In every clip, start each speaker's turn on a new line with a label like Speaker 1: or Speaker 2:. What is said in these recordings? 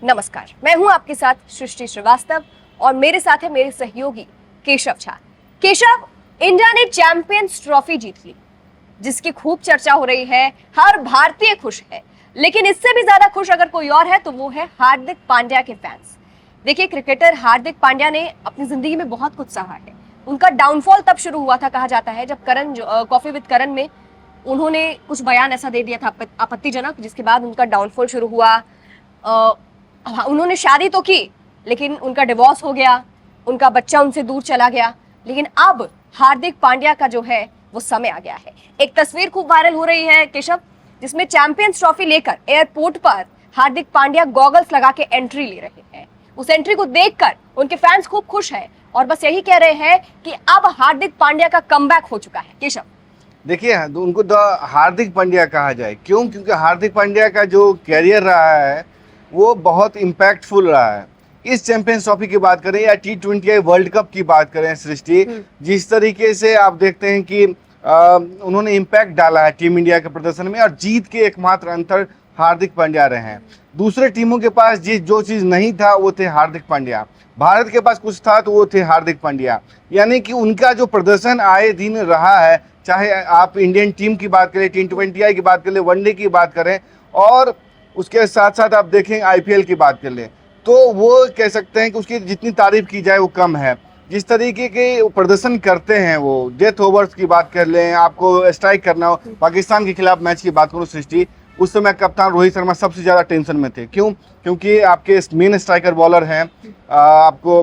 Speaker 1: नमस्कार, मैं हूं आपके साथ सृष्टि श्रीवास्तव और मेरे साथ है मेरे सहयोगी केशव झा। केशव, इंडिया ने चैंपियंस ट्रॉफी जीत ली, जिसकी खूब चर्चा हो रही है। हर भारतीय खुश है, लेकिन इससे भी ज्यादा खुश अगर कोई और है तो वो है हार्दिक पांड्या के फैंस। देखिए, क्रिकेटर हार्दिक पांड्या ने अपनी जिंदगी में बहुत कुछ सहा है। उनका डाउनफॉल तब शुरू हुआ था, कहा जाता है, जब करण कॉफी विद करण में उन्होंने कुछ बयान ऐसा दे दिया था आपत्तिजनक, जिसके बाद उनका डाउनफॉल शुरू हुआ। उन्होंने शादी तो की, लेकिन उनका डिवोर्स हो गया, उनका बच्चा उनसे दूर चला गया। लेकिन अब हार्दिक पांड्या का जो है वो समय आ गया है। एक तस्वीर खूब वायरल हो रही है केशव, जिसमें चैंपियंस ट्रॉफी लेकर एयरपोर्ट पर हार्दिक पांड्या गॉगल्स लगा के एंट्री ले रहे हैं। उस एंट्री को देखकर उनके फैंस खूब खुश हैं और बस यही कह रहे हैं कि अब हार्दिक पांड्या का कमबैक हो चुका है। केशव,
Speaker 2: देखिए, उनको तो हार्दिक पांड्या कहा जाए क्यों? क्योंकि हार्दिक पांड्या का जो कैरियर रहा है वो बहुत इम्पैक्टफुल रहा है। इस चैंपियंस ट्रॉफी की बात करें या T20 वर्ल्ड कप की बात करें, सृष्टि, जिस तरीके से आप देखते हैं कि उन्होंने इम्पैक्ट डाला है टीम इंडिया के प्रदर्शन में, और जीत के एकमात्र अंतर हार्दिक पांड्या रहे हैं। दूसरे टीमों के पास जो चीज़ नहीं था वो थे हार्दिक पांड्या। भारत के पास कुछ था तो वो थे हार्दिक पांड्या। यानी कि उनका जो प्रदर्शन आए दिन रहा है, चाहे आप इंडियन टीम की बात करें, T20 की बात करें, वनडे की बात करें, और उसके साथ साथ आप देखें IPL की बात कर लें, तो वो कह सकते हैं कि उसकी जितनी तारीफ की जाए वो कम है। जिस तरीके के प्रदर्शन करते हैं वो, डेथ ओवर्स की बात कर लें, आपको स्ट्राइक करना हो, पाकिस्तान के खिलाफ मैच की बात करूँ सृष्टि, उस समय कप्तान रोहित शर्मा सबसे ज़्यादा टेंशन में थे। क्यों? क्योंकि आपके मेन स्ट्राइकर बॉलर हैं आपको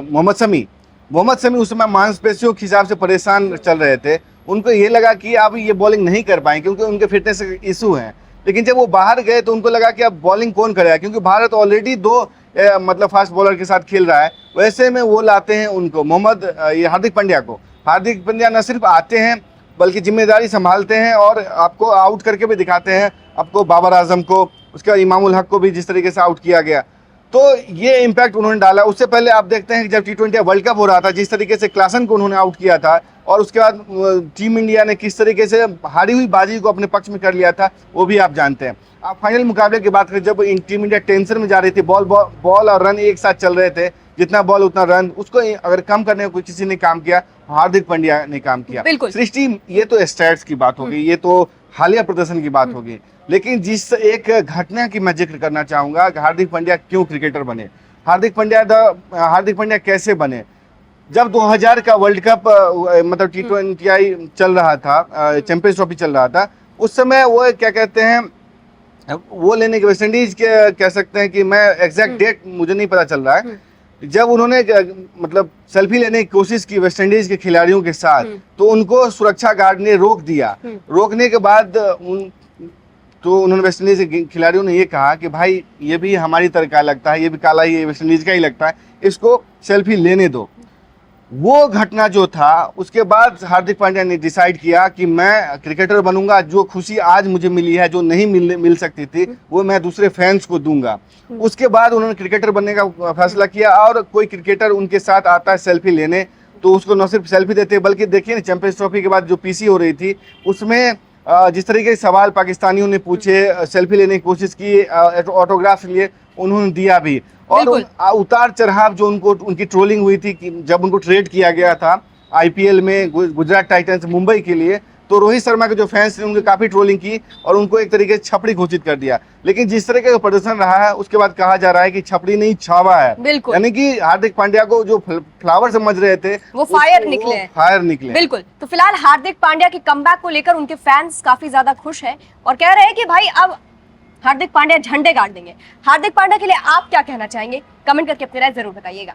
Speaker 2: मोहम्मद शमी उस समय मांसपेशियों के हिसाब से परेशान चल रहे थे। उनको ये लगा कि अब ये बॉलिंग नहीं कर पाएंगे क्योंकि उनके फिटनेस इशू हैं। लेकिन जब वो बाहर गए तो उनको लगा कि अब बॉलिंग कौन करेगा, क्योंकि भारत ऑलरेडी दो मतलब फास्ट बॉलर के साथ खेल रहा है। वैसे में वो लाते हैं उनको हार्दिक पांड्या को। हार्दिक पांड्या न सिर्फ आते हैं बल्कि जिम्मेदारी संभालते हैं और आपको आउट करके भी दिखाते हैं। आपको बाबर आजम को, उसके बाद इमामुल हक को भी जिस तरीके से आउट किया गया, तो ये इम्पैक्ट उन्होंने डाला। उससे पहले आप देखते हैं कि जब T20 वर्ल्ड कप हो रहा था, जिस तरीके से क्लासन को उन्होंने आउट किया था, और उसके बाद टीम इंडिया ने किस तरीके से हारी हुई बाजी को अपने पक्ष में कर लिया था, वो भी आप जानते हैं। आप फाइनल मुकाबले की बात करें, जब टीम इंडिया टेंशन में जा रही थी, बॉल और रन एक साथ चल रहे थे, जितना बॉल उतना रन, उसको अगर कम करने को किसी ने काम किया, हार्दिक पांड्या ने काम किया। सृष्टि, ये तो स्टैट्स की बात होगी, ये तो हालिया प्रदर्शन की बात होगी, लेकिन जिस एक घटना की मैं जिक्र करना चाहूंगा कि हार्दिक पांड्या क्यों क्रिकेटर बने। हार्दिक पांड्या कैसे बने? जब 2000 का वर्ल्ड कप मतलब T20 चल रहा था, चैंपियंस ट्रॉफी चल रहा था, उस समय वो क्या कहते हैं, वो लेने के वेस्ट इंडीज के कह सकते हैं कि मैं एग्जैक्ट डेट मुझे नहीं पता चल रहा है, जब उन्होंने मतलब सेल्फी लेने की कोशिश की वेस्ट इंडीज के खिलाड़ियों के साथ, तो उनको सुरक्षा गार्ड ने रोक दिया। रोकने के बाद उन्होंने वेस्ट इंडीज के खिलाड़ियों ने ये कहा कि भाई, ये भी हमारी तरह का लगता है, ये भी काला ही वेस्ट इंडीज का ही लगता है, इसको सेल्फी लेने दो। वो घटना जो था, उसके बाद हार्दिक पांड्या ने डिसाइड किया कि मैं क्रिकेटर बनूंगा, जो खुशी आज मुझे मिली है, जो नहीं मिल सकती थी, वो मैं दूसरे फैंस को दूंगा। उसके बाद उन्होंने क्रिकेटर बनने का फैसला किया, और कोई क्रिकेटर उनके साथ आता है सेल्फी लेने, तो उसको न सिर्फ सेल्फी देते बल्कि देखिए ना, चैंपियंस ट्रॉफी के बाद जो PC हो रही थी, उसमें जिस तरीके के सवाल पाकिस्तानियों ने पूछे, सेल्फी लेने की कोशिश की, ऑटोग्राफ लिए, उन्होंने दिया भी। और उतार चढ़ाव जो उनकी ट्रोलिंग हुई थी कि जब उनको ट्रेड किया गया था IPL में गुजरात टाइटंस मुंबई के लिए, तो रोहित शर्मा के जो फैंस थे उनकी काफी ट्रोलिंग की और उनको एक तरीके से छपड़ी घोषित कर दिया। लेकिन जिस तरह का प्रदर्शन रहा है, उसके बाद कहा जा रहा है कि छपड़ी नहीं, छावा है। यानी कि हार्दिक पांड्या को जो फ्लावर समझ रहे थे,
Speaker 1: वो फायर निकले। बिल्कुल। तो फिलहाल हार्दिक पांड्या के कमबैक को लेकर उनके फैंस काफी ज्यादा खुश है और कह रहे हैं कि भाई, अब हार्दिक पांड्या झंडे गाड़ देंगे। हार्दिक पांड्या के लिए आप क्या कहना चाहेंगे? कमेंट करके अपनी राय जरूर बताइएगा।